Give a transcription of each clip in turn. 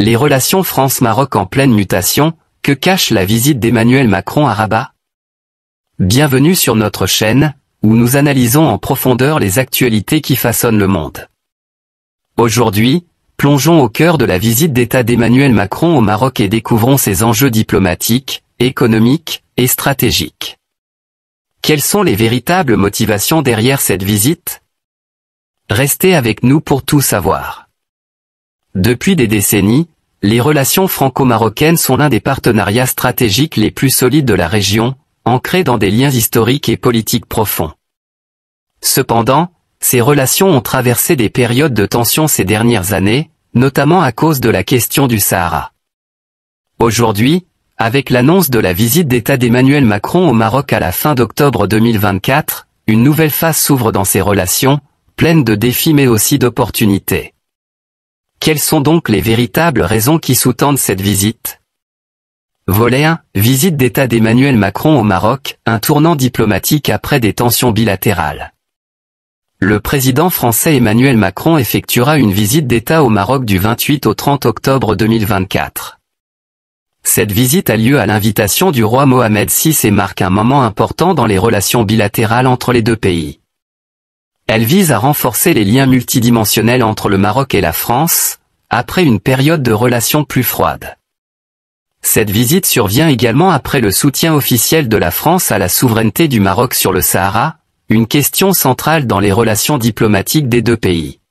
Les relations France-Maroc en pleine mutation, que cache la visite d'Emmanuel Macron à Rabat? Bienvenue sur notre chaîne, où nous analysons en profondeur les actualités qui façonnent le monde. Aujourd'hui, plongeons au cœur de la visite d'État d'Emmanuel Macron au Maroc et découvrons ses enjeux diplomatiques, économiques et stratégiques. Quelles sont les véritables motivations derrière cette visite? Restez avec nous pour tout savoir. Depuis des décennies, les relations franco-marocaines sont l'un des partenariats stratégiques les plus solides de la région, ancrés dans des liens historiques et politiques profonds. Cependant, ces relations ont traversé des périodes de tension ces dernières années, notamment à cause de la question du Sahara. Aujourd'hui, avec l'annonce de la visite d'État d'Emmanuel Macron au Maroc à la fin d'octobre 2024, une nouvelle phase s'ouvre dans ces relations, pleine de défis mais aussi d'opportunités. Quelles sont donc les véritables raisons qui sous-tendent cette visite? Volet 1. Visite d'État d'Emmanuel Macron au Maroc, un tournant diplomatique après des tensions bilatérales. Le président français Emmanuel Macron effectuera une visite d'État au Maroc du 28 au 30 octobre 2024. Cette visite a lieu à l'invitation du roi Mohamed VI et marque un moment important dans les relations bilatérales entre les deux pays. Elle vise à renforcer les liens multidimensionnels entre le Maroc et la France, après une période de relations plus froides. Cette visite survient également après le soutien officiel de la France à la souveraineté du Maroc sur le Sahara, une question centrale dans les relations diplomatiques des deux pays.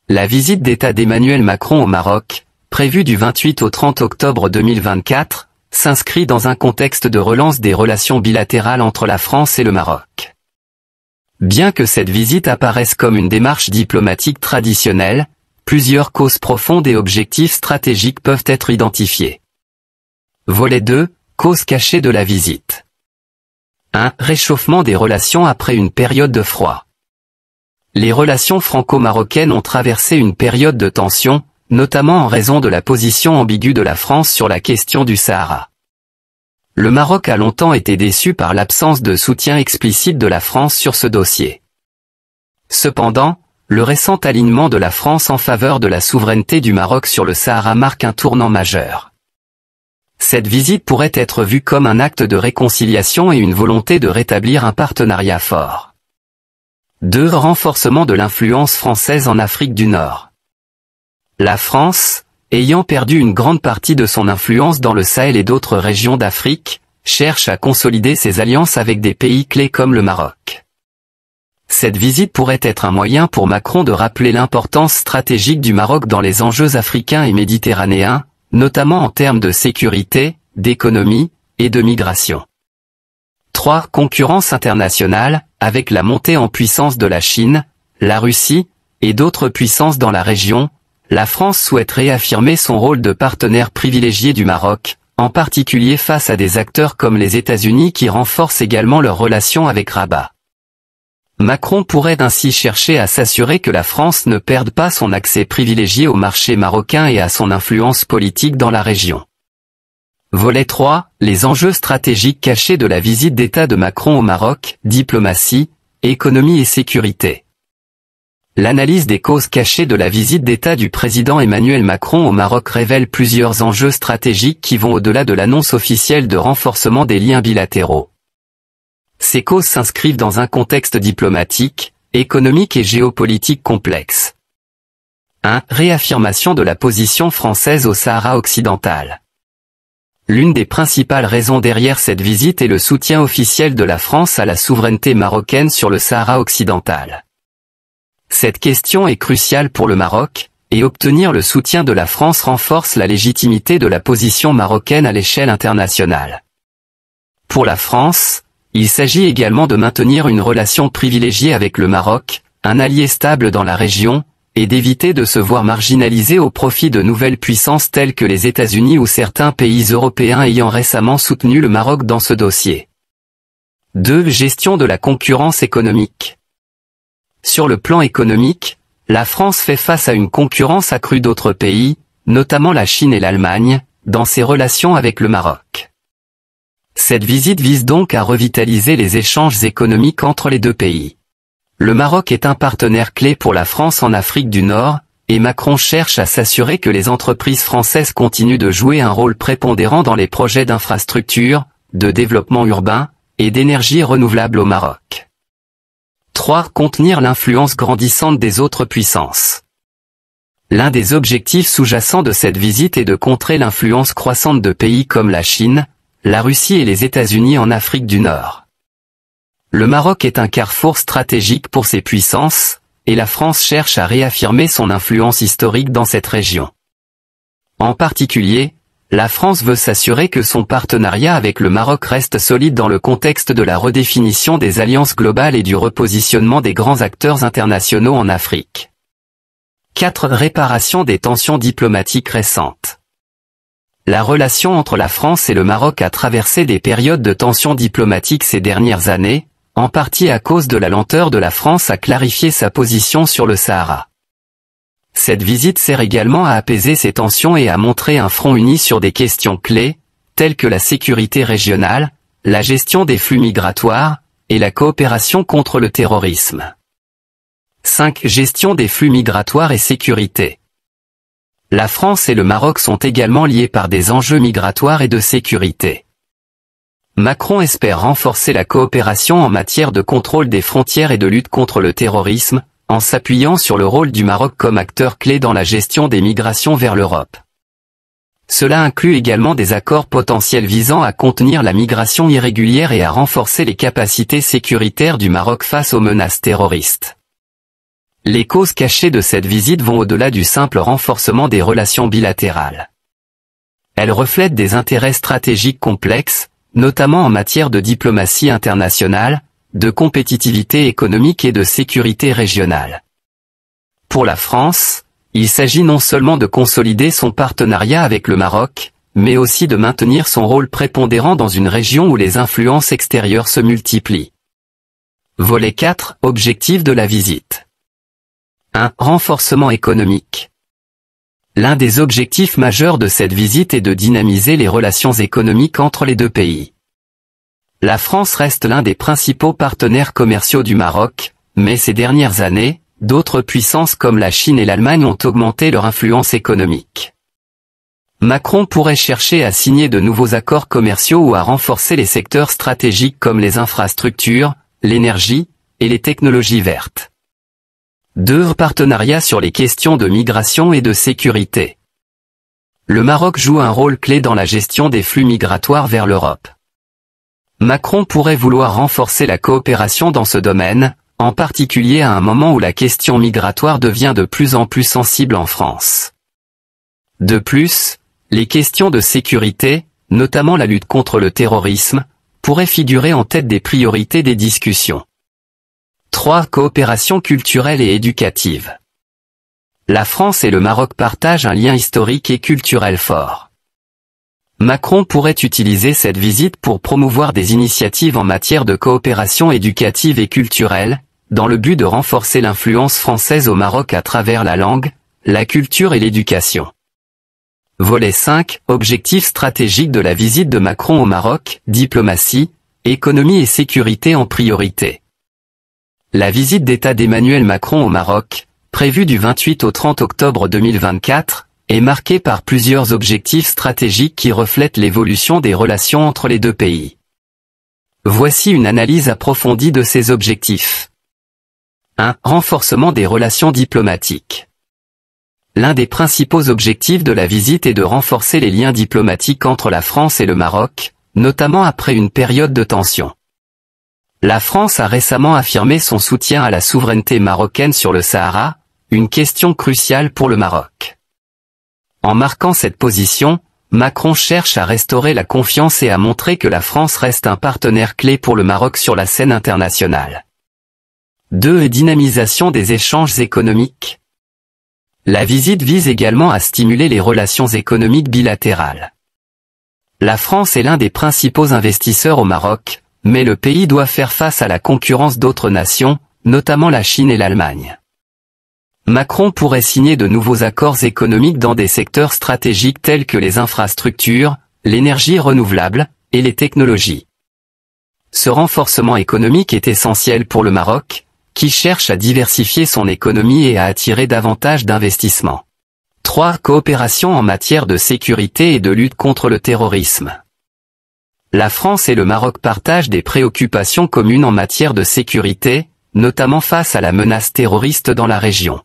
La visite d'État d'Emmanuel Macron au Maroc, prévue du 28 au 30 octobre 2024, s'inscrit dans un contexte de relance des relations bilatérales entre la France et le Maroc. Bien que cette visite apparaisse comme une démarche diplomatique traditionnelle, plusieurs causes profondes et objectifs stratégiques peuvent être identifiés. Volet 2. Causes cachées de la visite. 1. Réchauffement des relations après une période de froid. Les relations franco-marocaines ont traversé une période de tension, notamment en raison de la position ambiguë de la France sur la question du Sahara. Le Maroc a longtemps été déçu par l'absence de soutien explicite de la France sur ce dossier. Cependant, le récent alignement de la France en faveur de la souveraineté du Maroc sur le Sahara marque un tournant majeur. Cette visite pourrait être vue comme un acte de réconciliation et une volonté de rétablir un partenariat fort. 2. Renforcement de l'influence française en Afrique du Nord. La France, ayant perdu une grande partie de son influence dans le Sahel et d'autres régions d'Afrique, cherche à consolider ses alliances avec des pays clés comme le Maroc. Cette visite pourrait être un moyen pour Macron de rappeler l'importance stratégique du Maroc dans les enjeux africains et méditerranéens, notamment en termes de sécurité, d'économie et de migration. 3. Concurrence internationale, avec la montée en puissance de la Chine, la Russie et d'autres puissances dans la région, la France souhaite réaffirmer son rôle de partenaire privilégié du Maroc, en particulier face à des acteurs comme les États-Unis qui renforcent également leurs relations avec Rabat. Macron pourrait ainsi chercher à s'assurer que la France ne perde pas son accès privilégié au marché marocain et à son influence politique dans la région. Volet 3. Les enjeux stratégiques cachés de la visite d'État de Macron au Maroc, diplomatie, économie et sécurité. L'analyse des causes cachées de la visite d'État du président Emmanuel Macron au Maroc révèle plusieurs enjeux stratégiques qui vont au-delà de l'annonce officielle de renforcement des liens bilatéraux. Ces causes s'inscrivent dans un contexte diplomatique, économique et géopolitique complexe. 1. Réaffirmation de la position française au Sahara occidental. L'une des principales raisons derrière cette visite est le soutien officiel de la France à la souveraineté marocaine sur le Sahara occidental. Cette question est cruciale pour le Maroc, et obtenir le soutien de la France renforce la légitimité de la position marocaine à l'échelle internationale. Pour la France, il s'agit également de maintenir une relation privilégiée avec le Maroc, un allié stable dans la région, et d'éviter de se voir marginalisé au profit de nouvelles puissances telles que les États-Unis ou certains pays européens ayant récemment soutenu le Maroc dans ce dossier. 2. Gestion de la concurrence économique. Sur le plan économique, la France fait face à une concurrence accrue d'autres pays, notamment la Chine et l'Allemagne, dans ses relations avec le Maroc. Cette visite vise donc à revitaliser les échanges économiques entre les deux pays. Le Maroc est un partenaire clé pour la France en Afrique du Nord, et Macron cherche à s'assurer que les entreprises françaises continuent de jouer un rôle prépondérant dans les projets d'infrastructure, de développement urbain, et d'énergie renouvelable au Maroc. 3. Contenir l'influence grandissante des autres puissances. L'un des objectifs sous-jacents de cette visite est de contrer l'influence croissante de pays comme la Chine, la Russie et les États-Unis en Afrique du Nord. Le Maroc est un carrefour stratégique pour ces puissances, et la France cherche à réaffirmer son influence historique dans cette région. En particulier, la France veut s'assurer que son partenariat avec le Maroc reste solide dans le contexte de la redéfinition des alliances globales et du repositionnement des grands acteurs internationaux en Afrique. 4. Réparation des tensions diplomatiques récentes. La relation entre la France et le Maroc a traversé des périodes de tensions diplomatiques ces dernières années, en partie à cause de la lenteur de la France à clarifier sa position sur le Sahara. Cette visite sert également à apaiser ces tensions et à montrer un front uni sur des questions clés, telles que la sécurité régionale, la gestion des flux migratoires, et la coopération contre le terrorisme. 5. Gestion des flux migratoires et sécurité. La France et le Maroc sont également liés par des enjeux migratoires et de sécurité. Macron espère renforcer la coopération en matière de contrôle des frontières et de lutte contre le terrorisme, en s'appuyant sur le rôle du Maroc comme acteur clé dans la gestion des migrations vers l'Europe. Cela inclut également des accords potentiels visant à contenir la migration irrégulière et à renforcer les capacités sécuritaires du Maroc face aux menaces terroristes. Les causes cachées de cette visite vont au-delà du simple renforcement des relations bilatérales. Elles reflètent des intérêts stratégiques complexes, notamment en matière de diplomatie internationale, de compétitivité économique et de sécurité régionale. Pour la France, il s'agit non seulement de consolider son partenariat avec le Maroc, mais aussi de maintenir son rôle prépondérant dans une région où les influences extérieures se multiplient. Volet 4. Objectifs de la visite. 1. Renforcement économique. L'un des objectifs majeurs de cette visite est de dynamiser les relations économiques entre les deux pays. La France reste l'un des principaux partenaires commerciaux du Maroc, mais ces dernières années, d'autres puissances comme la Chine et l'Allemagne ont augmenté leur influence économique. Macron pourrait chercher à signer de nouveaux accords commerciaux ou à renforcer les secteurs stratégiques comme les infrastructures, l'énergie, et les technologies vertes. 2. Partenariat sur les questions de migration et de sécurité. Le Maroc joue un rôle clé dans la gestion des flux migratoires vers l'Europe. Macron pourrait vouloir renforcer la coopération dans ce domaine, en particulier à un moment où la question migratoire devient de plus en plus sensible en France. De plus, les questions de sécurité, notamment la lutte contre le terrorisme, pourraient figurer en tête des priorités des discussions. 3. Coopération culturelle et éducative. La France et le Maroc partagent un lien historique et culturel fort. Macron pourrait utiliser cette visite pour promouvoir des initiatives en matière de coopération éducative et culturelle, dans le but de renforcer l'influence française au Maroc à travers la langue, la culture et l'éducation. Volet 5. Objectifs stratégiques de la visite de Macron au Maroc, diplomatie, économie et sécurité en priorité. La visite d'État d'Emmanuel Macron au Maroc, prévue du 28 au 30 octobre 2024, est marquée par plusieurs objectifs stratégiques qui reflètent l'évolution des relations entre les deux pays. Voici une analyse approfondie de ces objectifs. 1. Renforcement des relations diplomatiques. L'un des principaux objectifs de la visite est de renforcer les liens diplomatiques entre la France et le Maroc, notamment après une période de tension. La France a récemment affirmé son soutien à la souveraineté marocaine sur le Sahara, une question cruciale pour le Maroc. En marquant cette position, Macron cherche à restaurer la confiance et à montrer que la France reste un partenaire clé pour le Maroc sur la scène internationale. 2. Dynamisation des échanges économiques. La visite vise également à stimuler les relations économiques bilatérales. La France est l'un des principaux investisseurs au Maroc, mais le pays doit faire face à la concurrence d'autres nations, notamment la Chine et l'Allemagne. Macron pourrait signer de nouveaux accords économiques dans des secteurs stratégiques tels que les infrastructures, l'énergie renouvelable, et les technologies. Ce renforcement économique est essentiel pour le Maroc, qui cherche à diversifier son économie et à attirer davantage d'investissements. 3. Coopération en matière de sécurité et de lutte contre le terrorisme. La France et le Maroc partagent des préoccupations communes en matière de sécurité, notamment face à la menace terroriste dans la région.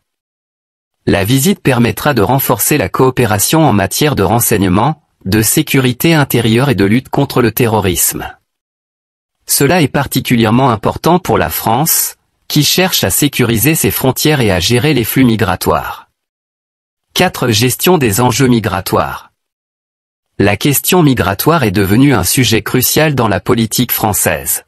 La visite permettra de renforcer la coopération en matière de renseignement, de sécurité intérieure et de lutte contre le terrorisme. Cela est particulièrement important pour la France, qui cherche à sécuriser ses frontières et à gérer les flux migratoires. 4. Gestion des enjeux migratoires. La question migratoire est devenue un sujet crucial dans la politique française.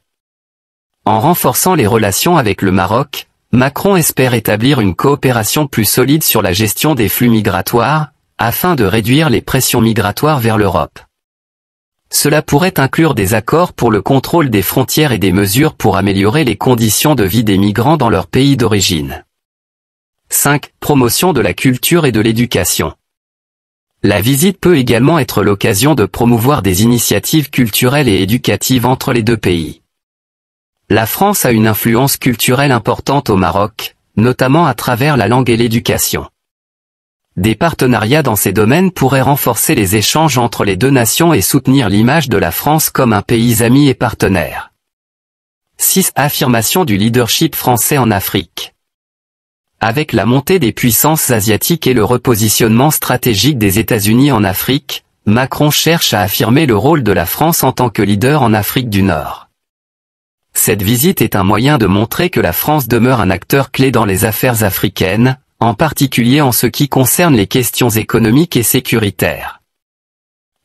En renforçant les relations avec le Maroc, Macron espère établir une coopération plus solide sur la gestion des flux migratoires, afin de réduire les pressions migratoires vers l'Europe. Cela pourrait inclure des accords pour le contrôle des frontières et des mesures pour améliorer les conditions de vie des migrants dans leur pays d'origine. 5. Promotion de la culture et de l'éducation. La visite peut également être l'occasion de promouvoir des initiatives culturelles et éducatives entre les deux pays. La France a une influence culturelle importante au Maroc, notamment à travers la langue et l'éducation. Des partenariats dans ces domaines pourraient renforcer les échanges entre les deux nations et soutenir l'image de la France comme un pays ami et partenaire. 6. Affirmation du leadership français en Afrique. Avec la montée des puissances asiatiques et le repositionnement stratégique des États-Unis en Afrique, Macron cherche à affirmer le rôle de la France en tant que leader en Afrique du Nord. Cette visite est un moyen de montrer que la France demeure un acteur clé dans les affaires africaines, en particulier en ce qui concerne les questions économiques et sécuritaires.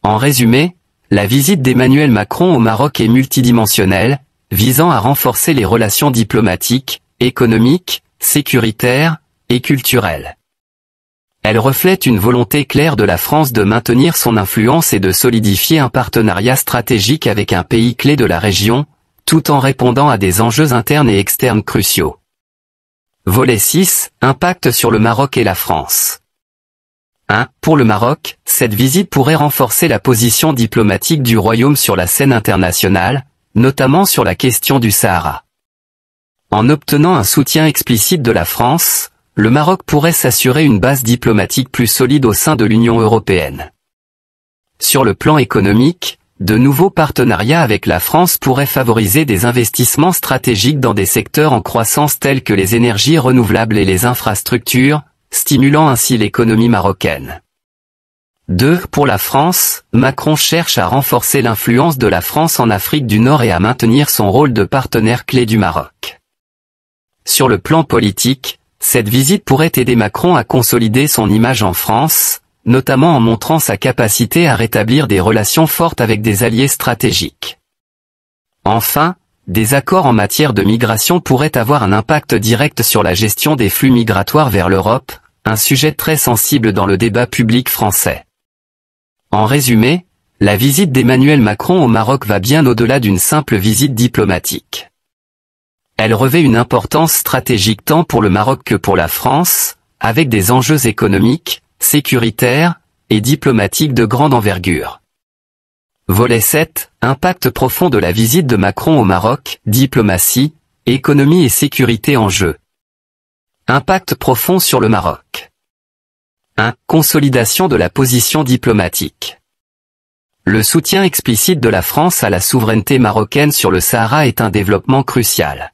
En résumé, la visite d'Emmanuel Macron au Maroc est multidimensionnelle, visant à renforcer les relations diplomatiques, économiques, sécuritaires et culturelles. Elle reflète une volonté claire de la France de maintenir son influence et de solidifier un partenariat stratégique avec un pays clé de la région, tout en répondant à des enjeux internes et externes cruciaux. Volet 6. Impact sur le Maroc et la France. 1. Pour le Maroc, cette visite pourrait renforcer la position diplomatique du Royaume sur la scène internationale, notamment sur la question du Sahara. En obtenant un soutien explicite de la France, le Maroc pourrait s'assurer une base diplomatique plus solide au sein de l'Union européenne. Sur le plan économique, de nouveaux partenariats avec la France pourraient favoriser des investissements stratégiques dans des secteurs en croissance tels que les énergies renouvelables et les infrastructures, stimulant ainsi l'économie marocaine. 2. Pour la France, Macron cherche à renforcer l'influence de la France en Afrique du Nord et à maintenir son rôle de partenaire clé du Maroc. Sur le plan politique, cette visite pourrait aider Macron à consolider son image en France, notamment en montrant sa capacité à rétablir des relations fortes avec des alliés stratégiques. Enfin, des accords en matière de migration pourraient avoir un impact direct sur la gestion des flux migratoires vers l'Europe, un sujet très sensible dans le débat public français. En résumé, la visite d'Emmanuel Macron au Maroc va bien au-delà d'une simple visite diplomatique. Elle revêt une importance stratégique tant pour le Maroc que pour la France, avec des enjeux économiques, sécuritaires et diplomatiques de grande envergure. Volet 7. Impact profond de la visite de Macron au Maroc, diplomatie, économie et sécurité en jeu. Impact profond sur le Maroc. 1. Consolidation de la position diplomatique. Le soutien explicite de la France à la souveraineté marocaine sur le Sahara est un développement crucial.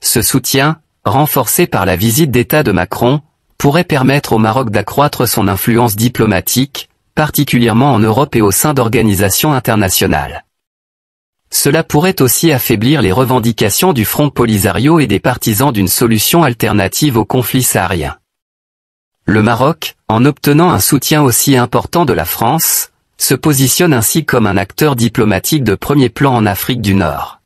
Ce soutien, renforcé par la visite d'État de Macron, pourrait permettre au Maroc d'accroître son influence diplomatique, particulièrement en Europe et au sein d'organisations internationales. Cela pourrait aussi affaiblir les revendications du Front Polisario et des partisans d'une solution alternative au conflit saharien. Le Maroc, en obtenant un soutien aussi important de la France, se positionne ainsi comme un acteur diplomatique de premier plan en Afrique du Nord.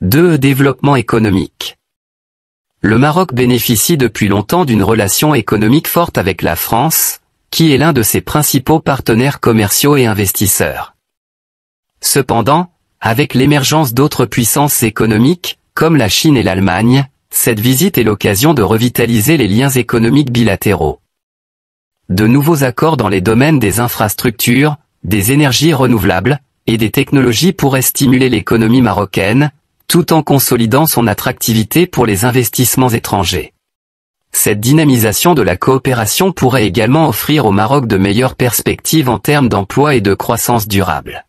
2. Développement économique. Le Maroc bénéficie depuis longtemps d'une relation économique forte avec la France, qui est l'un de ses principaux partenaires commerciaux et investisseurs. Cependant, avec l'émergence d'autres puissances économiques, comme la Chine et l'Allemagne, cette visite est l'occasion de revitaliser les liens économiques bilatéraux. De nouveaux accords dans les domaines des infrastructures, des énergies renouvelables, et des technologies pourraient stimuler l'économie marocaine, tout en consolidant son attractivité pour les investissements étrangers. Cette dynamisation de la coopération pourrait également offrir au Maroc de meilleures perspectives en termes d'emploi et de croissance durable.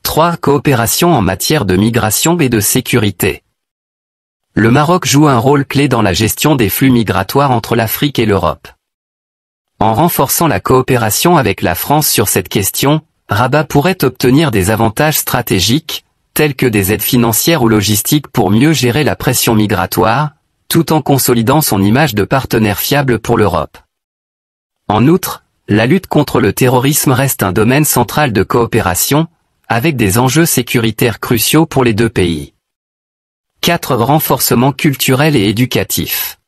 3. Coopération en matière de migration et de sécurité. Le Maroc joue un rôle clé dans la gestion des flux migratoires entre l'Afrique et l'Europe. En renforçant la coopération avec la France sur cette question, Rabat pourrait obtenir des avantages stratégiques, tels que des aides financières ou logistiques pour mieux gérer la pression migratoire, tout en consolidant son image de partenaire fiable pour l'Europe. En outre, la lutte contre le terrorisme reste un domaine central de coopération, avec des enjeux sécuritaires cruciaux pour les deux pays. 4. Renforcement culturel et éducatif.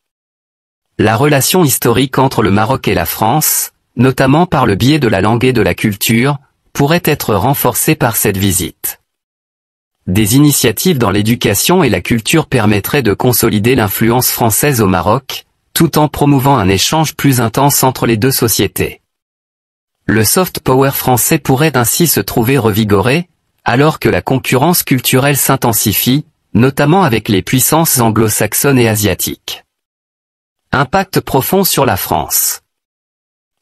La relation historique entre le Maroc et la France, notamment par le biais de la langue et de la culture, pourrait être renforcée par cette visite. Des initiatives dans l'éducation et la culture permettraient de consolider l'influence française au Maroc, tout en promouvant un échange plus intense entre les deux sociétés. Le soft power français pourrait ainsi se trouver revigoré, alors que la concurrence culturelle s'intensifie, notamment avec les puissances anglo-saxonnes et asiatiques. Impact profond sur la France.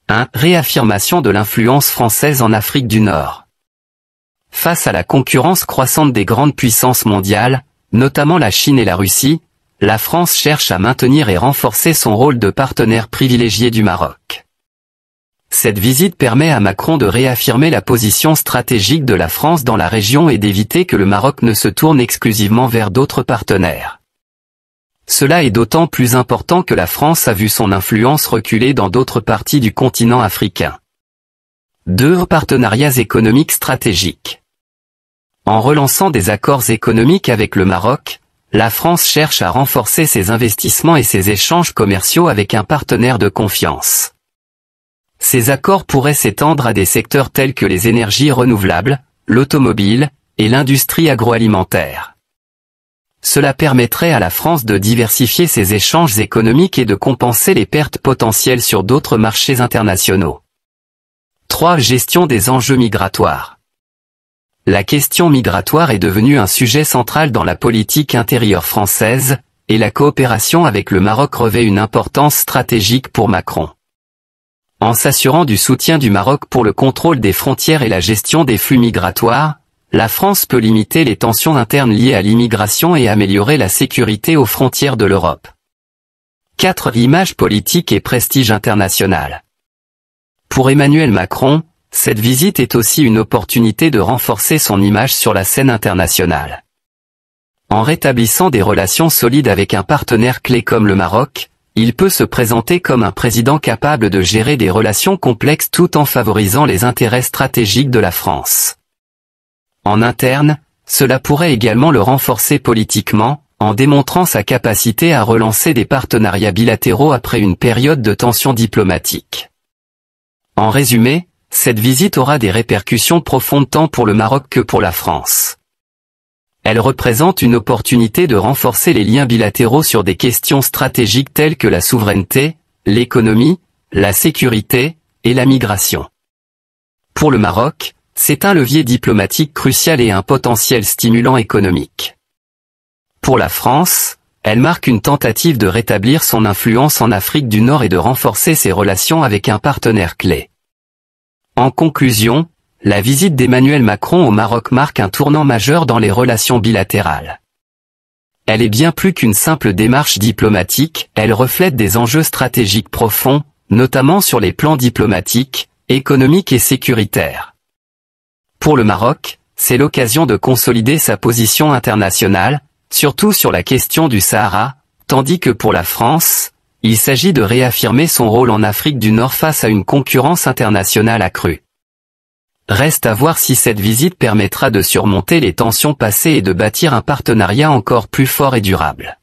1. Réaffirmation de l'influence française en Afrique du Nord. Face à la concurrence croissante des grandes puissances mondiales, notamment la Chine et la Russie, la France cherche à maintenir et renforcer son rôle de partenaire privilégié du Maroc. Cette visite permet à Macron de réaffirmer la position stratégique de la France dans la région et d'éviter que le Maroc ne se tourne exclusivement vers d'autres partenaires. Cela est d'autant plus important que la France a vu son influence reculer dans d'autres parties du continent africain. 2. Partenariats économiques stratégiques. En relançant des accords économiques avec le Maroc, la France cherche à renforcer ses investissements et ses échanges commerciaux avec un partenaire de confiance. Ces accords pourraient s'étendre à des secteurs tels que les énergies renouvelables, l'automobile, et l'industrie agroalimentaire. Cela permettrait à la France de diversifier ses échanges économiques et de compenser les pertes potentielles sur d'autres marchés internationaux. 3. Gestion des enjeux migratoires. La question migratoire est devenue un sujet central dans la politique intérieure française, et la coopération avec le Maroc revêt une importance stratégique pour Macron. En s'assurant du soutien du Maroc pour le contrôle des frontières et la gestion des flux migratoires, la France peut limiter les tensions internes liées à l'immigration et améliorer la sécurité aux frontières de l'Europe. 4. Image politique et prestige international. Pour Emmanuel Macron, cette visite est aussi une opportunité de renforcer son image sur la scène internationale. En rétablissant des relations solides avec un partenaire clé comme le Maroc, il peut se présenter comme un président capable de gérer des relations complexes tout en favorisant les intérêts stratégiques de la France. En interne, cela pourrait également le renforcer politiquement, en démontrant sa capacité à relancer des partenariats bilatéraux après une période de tension diplomatique. En résumé, cette visite aura des répercussions profondes tant pour le Maroc que pour la France. Elle représente une opportunité de renforcer les liens bilatéraux sur des questions stratégiques telles que la souveraineté, l'économie, la sécurité et la migration. Pour le Maroc, c'est un levier diplomatique crucial et un potentiel stimulant économique. Pour la France, elle marque une tentative de rétablir son influence en Afrique du Nord et de renforcer ses relations avec un partenaire clé. En conclusion, la visite d'Emmanuel Macron au Maroc marque un tournant majeur dans les relations bilatérales. Elle est bien plus qu'une simple démarche diplomatique, elle reflète des enjeux stratégiques profonds, notamment sur les plans diplomatiques, économiques et sécuritaires. Pour le Maroc, c'est l'occasion de consolider sa position internationale, surtout sur la question du Sahara, tandis que pour la France, il s'agit de réaffirmer son rôle en Afrique du Nord face à une concurrence internationale accrue. Reste à voir si cette visite permettra de surmonter les tensions passées et de bâtir un partenariat encore plus fort et durable.